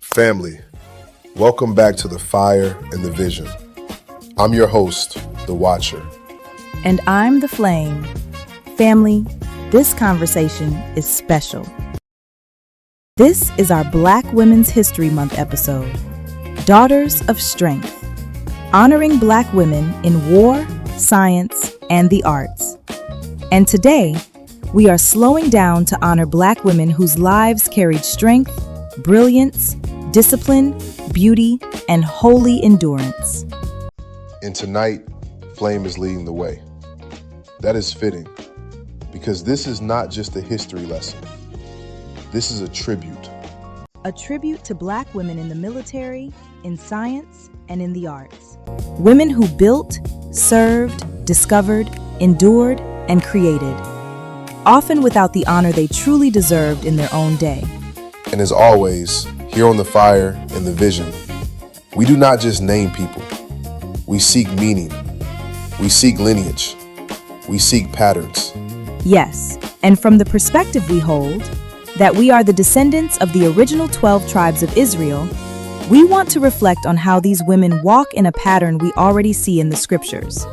Family, welcome back to The Fire and the Vision. I'm your host, The Watcher. And I'm The Flame. Family, this conversation is special. This is our Black Women's History Month episode, Daughters of Strength, honoring Black women in war, science, and the arts. And today, we are slowing down to honor Black women whose lives carried strength, brilliance, discipline, beauty, and holy endurance. And tonight, Flame is leading the way. That is fitting, because this is not just a history lesson. This is a tribute. A tribute to Black women in the military, in science, and in the arts. Women who built, served, discovered, endured, and created, often without the honor they truly deserved in their own day. And as always, here on The Fire and the Vision, we do not just name people. We seek meaning. We seek lineage. We seek patterns. Yes, and from the perspective we hold, that we are the descendants of the original 12 tribes of Israel, we want to reflect on how these women walk in a pattern we already see in the scriptures.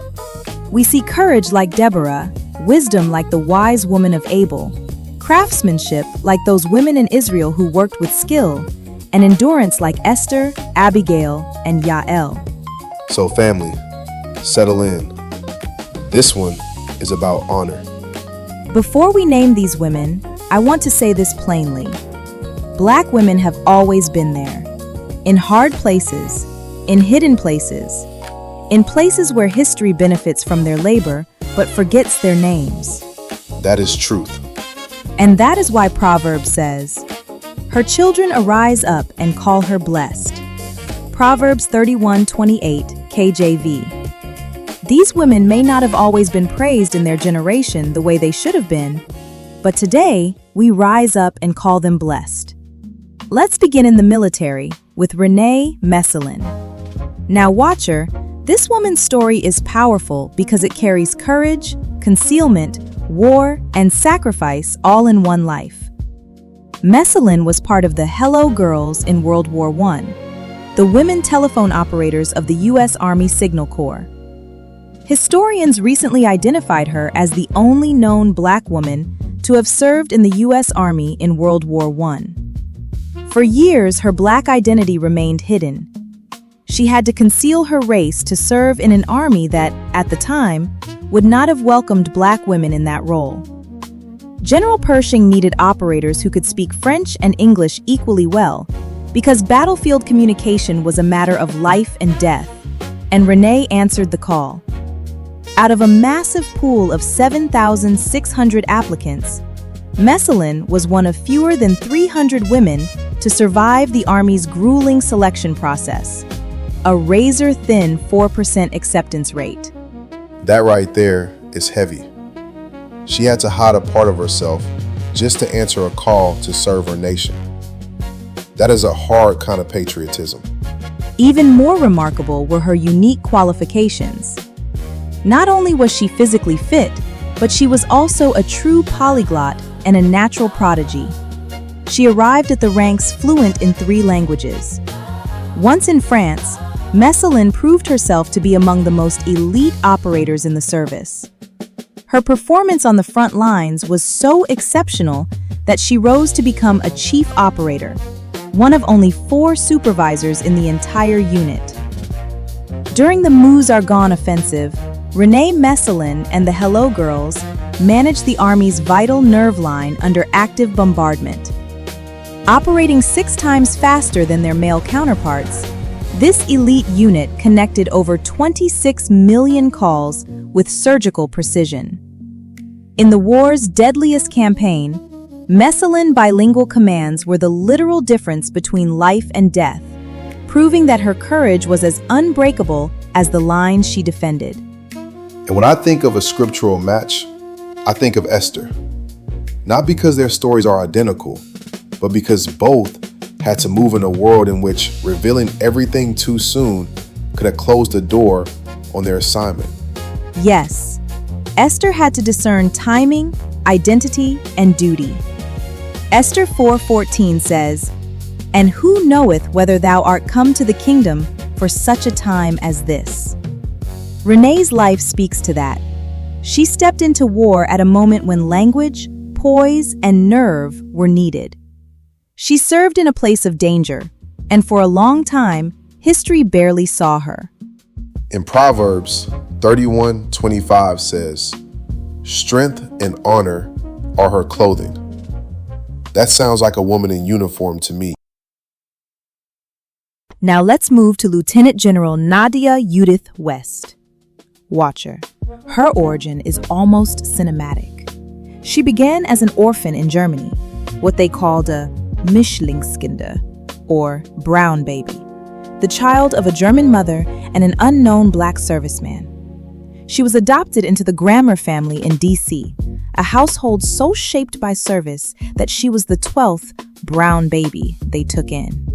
We see courage like Deborah, wisdom like the wise woman of Abel, craftsmanship like those women in Israel who worked with skill, and endurance like Esther, Abigail, and Yael. So family, settle in. This one is about honor. Before we name these women, I want to say this plainly. Black women have always been there. In hard places, in hidden places, in places where history benefits from their labor but forgets their names. That is truth. And that is why Proverbs says, "Her children arise up and call her blessed." Proverbs 31:28, KJV. These women may not have always been praised in their generation the way they should have been, but today we rise up and call them blessed. Let's begin in the military with Renee Messelin. Now, Watcher, this woman's story is powerful because it carries courage, concealment, war, and sacrifice all in one life. Messelin was part of the Hello Girls in World War I, the women telephone operators of the U.S. Army Signal Corps. Historians recently identified her as the only known Black woman to have served in the U.S. Army in World War I. For years, her Black identity remained hidden. She had to conceal her race to serve in an army that, at the time, would not have welcomed Black women in that role. General Pershing needed operators who could speak French and English equally well, because battlefield communication was a matter of life and death, and Renee answered the call. Out of a massive pool of 7,600 applicants, Messelin was one of fewer than 300 women to survive the Army's grueling selection process, a razor-thin 4% acceptance rate. That right there is heavy. She had to hide a part of herself just to answer a call to serve her nation. That is a hard kind of patriotism. Even more remarkable were her unique qualifications. Not only was she physically fit, but she was also a true polyglot and a natural prodigy. She arrived at the ranks fluent in 3 languages. Once in France, Messelin proved herself to be among the most elite operators in the service. Her performance on the front lines was so exceptional that she rose to become a chief operator, one of only 4 supervisors in the entire unit. During the Meuse-Argonne offensive, Renee Messelin and the Hello Girls managed the Army's vital nerve line under active bombardment. Operating 6 times faster than their male counterparts, this elite unit connected over 26 million calls with surgical precision. In the war's deadliest campaign, Messelin bilingual commands were the literal difference between life and death, proving that her courage was as unbreakable as the lines she defended. And when I think of a scriptural match, I think of Esther. Not because their stories are identical, but because both had to move in a world in which revealing everything too soon could have closed the door on their assignment. Yes, Esther had to discern timing, identity, and duty. Esther 4:14 says, And who knoweth whether thou art come to the kingdom for such a time as this? Renee's life speaks to that. She stepped into war at a moment when language, poise, and nerve were needed. She served in a place of danger, and for a long time, history barely saw her. In Proverbs 31:25 says, "Strength and honor are her clothing." That sounds like a woman in uniform to me. Now let's move to Lieutenant General Nadja Yudith West. Watcher. Her origin is almost cinematic. She began as an orphan in Germany, what they called a Mischlingskinder, or brown baby, the child of a German mother and an unknown black serviceman. She was adopted into the Grammer family in D.C., a household so shaped by service that she was the 12th brown baby they took in.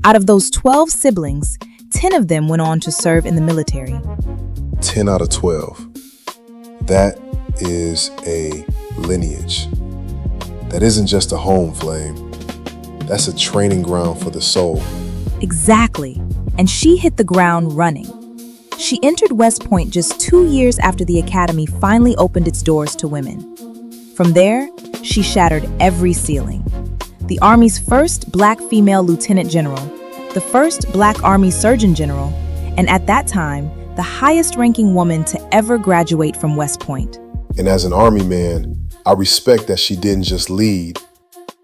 Out of those 12 siblings, 10 of them went on to serve in the military. 10 out of 12. That is a lineage. That isn't just a home flame. That's a training ground for the soul. Exactly. And she hit the ground running. She entered West Point just 2 years after the academy finally opened its doors to women. From there, she shattered every ceiling. The Army's first black female lieutenant general, the first black Army surgeon general, and at that time, the highest-ranking woman to ever graduate from West Point. And as an Army man, I respect that she didn't just lead,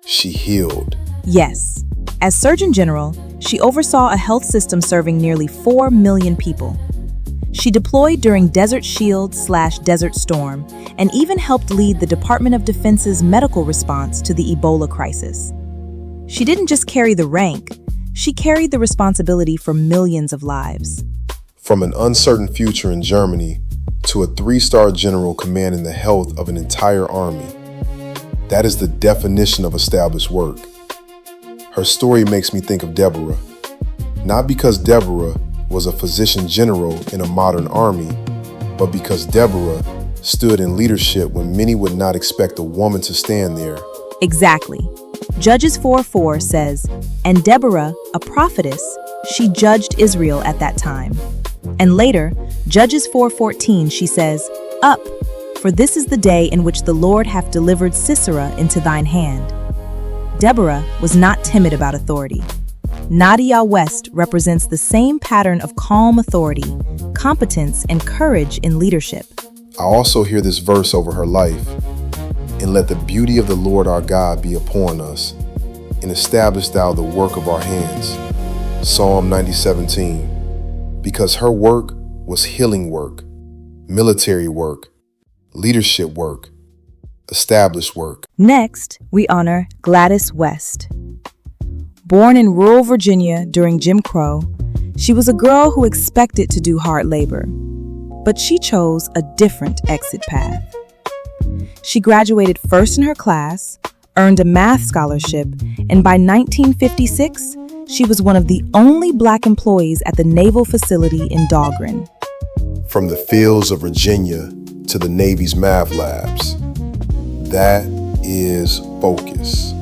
she healed. Yes. As Surgeon General, she oversaw a health system serving nearly 4 million people. She deployed during Desert Shield/Desert Storm and even helped lead the Department of Defense's medical response to the Ebola crisis. She didn't just carry the rank, she carried the responsibility for millions of lives. From an uncertain future in Germany to a 3-star general commanding the health of an entire army. That is the definition of established work. Her story makes me think of Deborah. Not because Deborah was a physician general in a modern army, but because Deborah stood in leadership when many would not expect a woman to stand there. Exactly. Judges 4:4 says, "And Deborah, a prophetess, she judged Israel at that time." And later, Judges 4:14, she says, "Up, for this is the day in which the Lord hath delivered Sisera into thine hand." Deborah was not timid about authority. Nadja West represents the same pattern of calm authority, competence, and courage in leadership. I also hear this verse over her life. "And let the beauty of the Lord our God be upon us, and establish thou the work of our hands." Psalm 90:17. Because her work was healing work, military work, leadership work, established work. Next, we honor Gladys West. Born in rural Virginia during Jim Crow, she was a girl who expected to do hard labor, but she chose a different exit path. She graduated first in her class, earned a math scholarship, and by 1956, she was one of the only black employees at the naval facility in Dahlgren. From the fields of Virginia to the Navy's math labs. That is focus.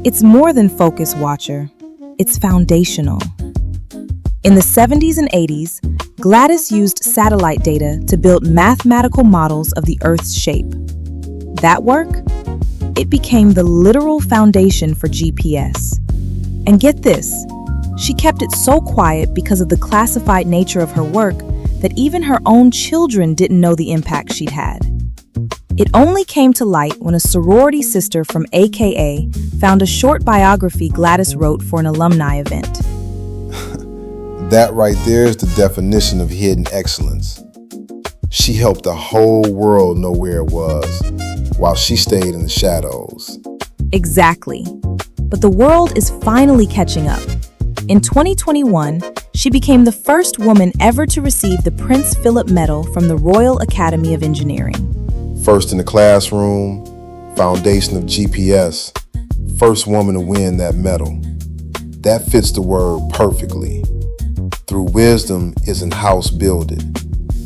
It's more than focus, Watcher. It's foundational. In the 70s and 80s, Gladys used satellite data to build mathematical models of the Earth's shape. That work? It became the literal foundation for GPS. And get this, she kept it so quiet because of the classified nature of her work that even her own children didn't know the impact she'd had. It only came to light when a sorority sister from AKA found a short biography Gladys wrote for an alumni event. That right there is the definition of hidden excellence. She helped the whole world know where it was, while she stayed in the shadows. Exactly. But the world is finally catching up. In 2021, she became the first woman ever to receive the Prince Philip Medal from the Royal Academy of Engineering. First in the classroom, foundation of GPS, first woman to win that medal. That fits the word perfectly. Through wisdom is an house builded,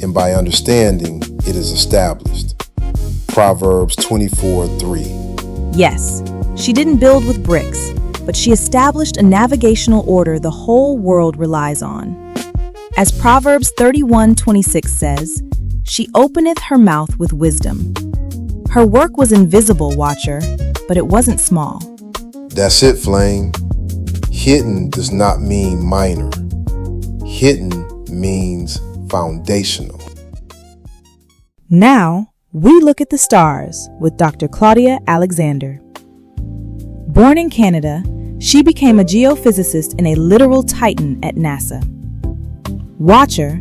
and by understanding it is established. Proverbs 24:3. Yes, she didn't build with bricks, but she established a navigational order the whole world relies on. As Proverbs 31:26 says, "She openeth her mouth with wisdom." Her work was invisible, Watcher, but it wasn't small. That's it, Flame. Hidden does not mean minor. Hidden means foundational. Now, we look at the stars with Dr. Claudia Alexander. Born in Canada, she became a geophysicist and a literal titan at NASA. Watcher,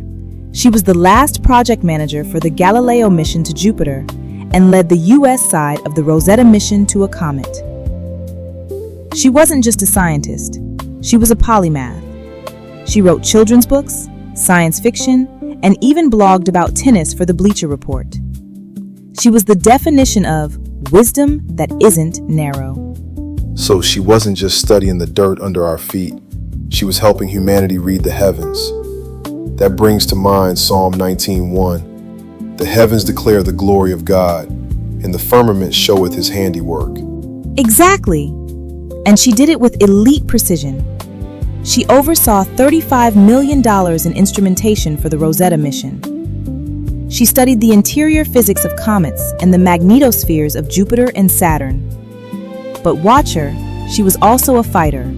she was the last project manager for the Galileo mission to Jupiter and led the U.S. side of the Rosetta mission to a comet. She wasn't just a scientist, she was a polymath. She wrote children's books, science fiction, and even blogged about tennis for the Bleacher Report. She was the definition of wisdom that isn't narrow. So she wasn't just studying the dirt under our feet, she was helping humanity read the heavens. That brings to mind Psalm 19:1. The heavens declare the glory of God, and the firmament showeth his handiwork. Exactly. And she did it with elite precision. She oversaw $35 million in instrumentation for the Rosetta mission. She studied the interior physics of comets and the magnetospheres of Jupiter and Saturn. But Watcher, she was also a fighter.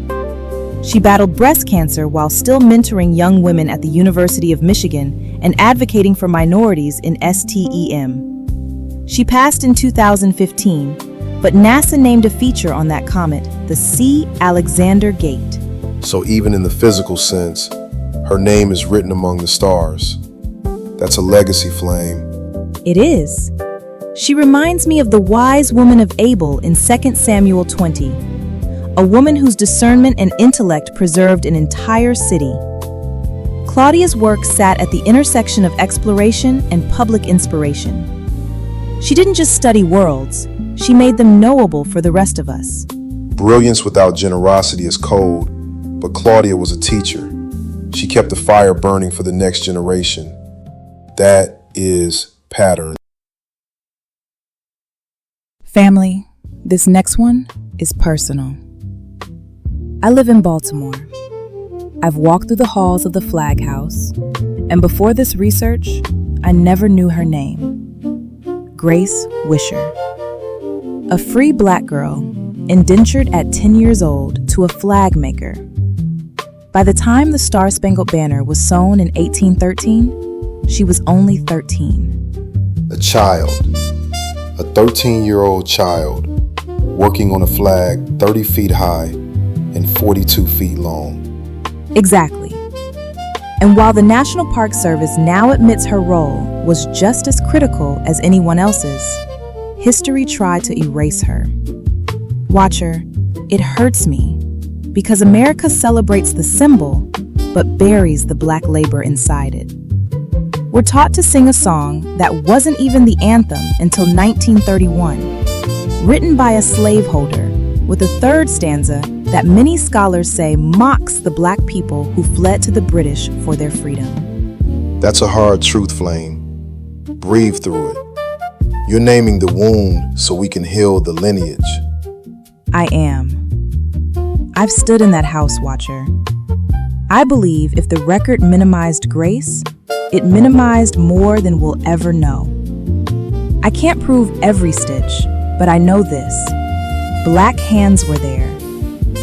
She battled breast cancer while still mentoring young women at the University of Michigan and advocating for minorities in STEM. She passed in 2015, but NASA named a feature on that comet the C. Alexander Gate. So even in the physical sense, her name is written among the stars. That's a legacy, Flame. It is. She reminds me of the wise woman of Abel in 2 Samuel 20, a woman whose discernment and intellect preserved an entire city. Claudia's work sat at the intersection of exploration and public inspiration. She didn't just study worlds, she made them knowable for the rest of us. Brilliance without generosity is cold, but Claudia was a teacher. She kept the fire burning for the next generation. That is pattern. Family, this next one is personal. I live in Baltimore. I've walked through the halls of the Flag House, and before this research, I never knew her name. Grace Wisher. A free black girl, indentured at 10 years old to a flag maker. By the time the Star-Spangled Banner was sewn in 1813, she was only 13. A child, a 13-year-old child, working on a flag 30 feet high and 42 feet long. Exactly. And while the National Park Service now admits her role was just as critical as anyone else's, history tried to erase her. Watcher, it hurts me because America celebrates the symbol but buries the black labor inside it. We're taught to sing a song that wasn't even the anthem until 1931, written by a slaveholder, with a third stanza that many scholars say mocks the black people who fled to the British for their freedom. That's a hard truth, Flame. Breathe through it. You're naming the wound so we can heal the lineage. I am. I've stood in that house, Watcher. I believe if the record minimized grace, it minimized more than we'll ever know. I can't prove every stitch, but I know this. Black hands were there.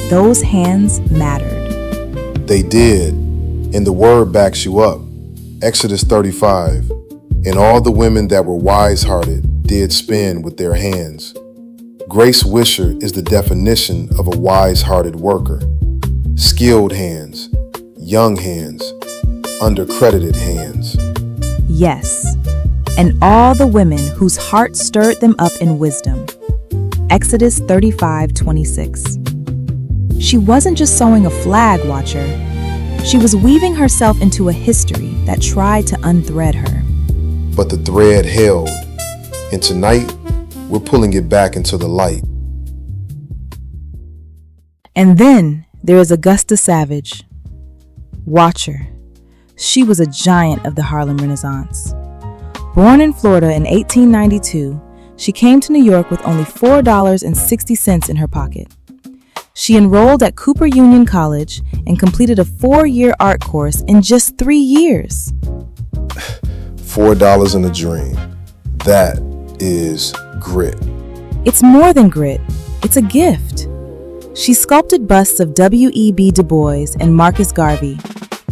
Those hands mattered. They did, and the word backs you up. Exodus 35, and all the women that were wise-hearted did spin with their hands. Grace Wisher is the definition of a wise-hearted worker. Skilled hands, young hands, undercredited hands. Yes, and all the women whose hearts stirred them up in wisdom. Exodus 35:26. She wasn't just sewing a flag, Watcher. She was weaving herself into a history that tried to unthread her. But the thread held, and tonight, we're pulling it back into the light. And then there is Augusta Savage. Watcher. She was a giant of the Harlem Renaissance. Born in Florida in 1892, she came to New York with only $4.60 in her pocket. She enrolled at Cooper Union College and completed a 4-year art course in just 3 years. $4 in a dream. That is grit. It's more than grit. It's a gift. She sculpted busts of W.E.B. Du Bois and Marcus Garvey,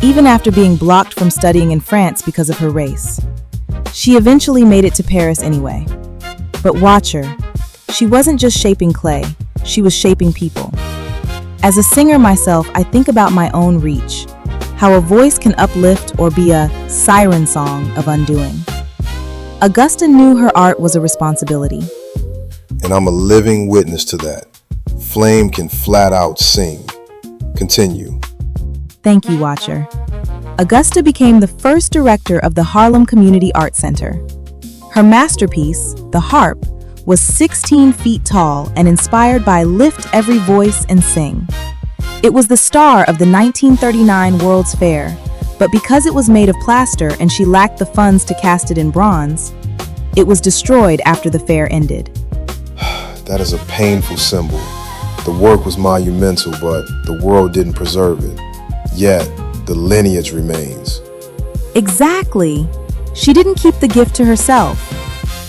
even after being blocked from studying in France because of her race. She eventually made it to Paris anyway. But watch her. She wasn't just shaping clay, she was shaping people. As a singer myself, I think about my own reach, how a voice can uplift or be a siren song of undoing. Augusta knew her art was a responsibility. And I'm a living witness to that. Flame can flat out sing. Continue. Thank you, Watcher. Augusta became the first director of the Harlem Community Art Center. Her masterpiece, the harp, was 16 feet tall and inspired by Lift Every Voice and Sing. It was the star of the 1939 World's Fair, but because it was made of plaster and she lacked the funds to cast it in bronze, it was destroyed after the fair ended. That is a painful symbol. The work was monumental, but the world didn't preserve it. Yet, the lineage remains. Exactly. She didn't keep the gift to herself.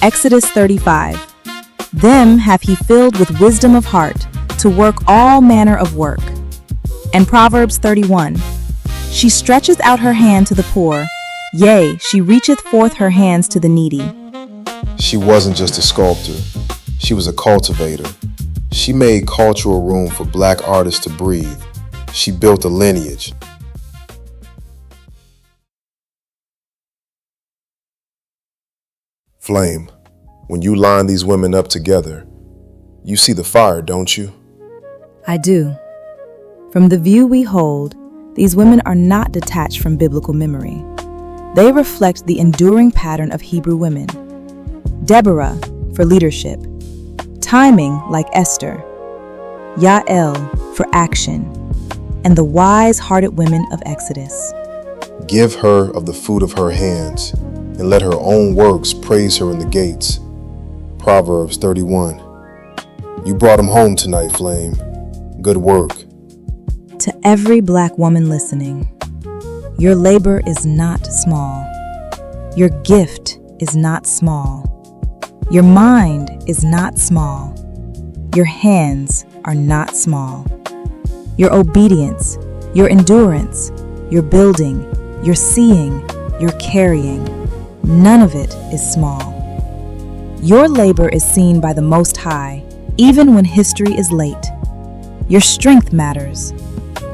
Exodus 35. Them hath he filled with wisdom of heart, to work all manner of work. And Proverbs 31. She stretcheth out her hand to the poor, yea, she reacheth forth her hands to the needy. She wasn't just a sculptor. She was a cultivator. She made cultural room for Black artists to breathe. She built a lineage. Flame, when you line these women up together, you see the fire, don't you? I do. From the view we hold, these women are not detached from biblical memory. They reflect the enduring pattern of Hebrew women. Deborah, for leadership. Timing, like Esther. Yael, for action. And the wise-hearted women of Exodus. Give her of the fruit of her hands, and let her own works praise her in the gates. Proverbs 31. You brought him home tonight, Flame. Good work. To every Black woman listening, your labor is not small. Your gift is not small. Your mind is not small. Your hands are not small. Your obedience, your endurance, your building, your seeing, your carrying, none of it is small. Your labor is seen by the Most High, even when history is late. Your strength matters.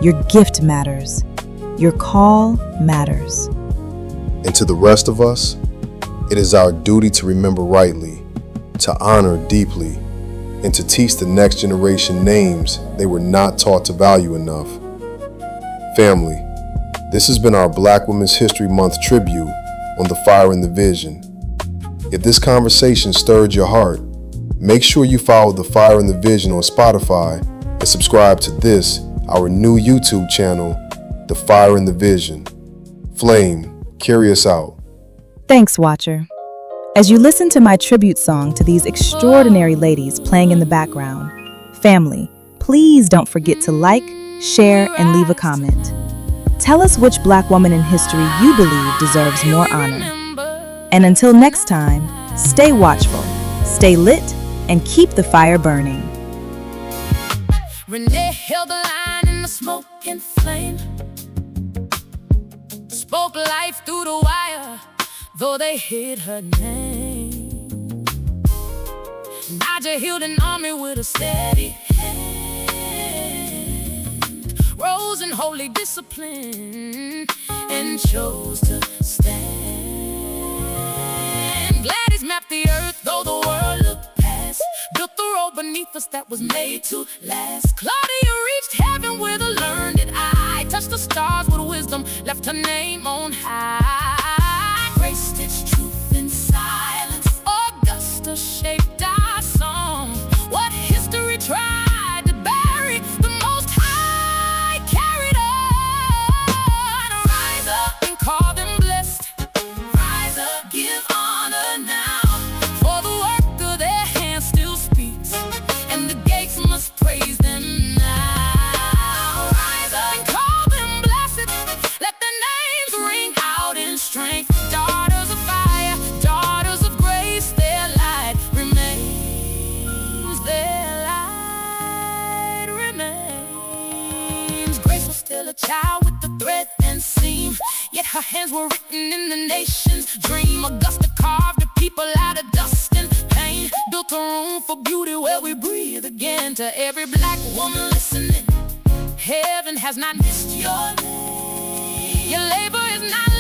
Your gift matters. Your call matters. And to the rest of us, it is our duty to remember rightly, to honor deeply, and to teach the next generation names they were not taught to value enough. Family, this has been our Black Women's History Month tribute on the Fire and the Vision. If this conversation stirred your heart, make sure you follow the Fire and the Vision on Spotify and subscribe to this, our new YouTube channel, The Fire and the Vision. Flame, carry us out. Thanks, Watcher. As you listen to my tribute song to these extraordinary ladies playing in the background, family, please don't forget to like, share, and leave a comment. Tell us which Black woman in history you believe deserves more honor. And until next time, stay watchful, stay lit, and keep the fire burning. Renee held the line in the smoking flame, spoke life through the wire, though they hid her name. Nadja healed an army with a steady hand, rose in holy discipline, and chose to stand. Gladys mapped the earth, though the world looked past, built the road beneath us that was made to last. Claudia reached heaven with a learned eye, touched the stars with wisdom, left her name on high. Grace stitched truth in silence, Augusta shaped our song. What history tried to bury, the Most High carried on. Rise up and call them blessed, rise up, give honor now, for the work of their hands still speaks, and the gates must praise them now. a child with the thread and seam. Yet her hands were written in the nation's dream. Augusta carved the people out of dust and pain, built a room for beauty where we breathe again. To every black woman listening, heaven has not missed your name. Your labor is not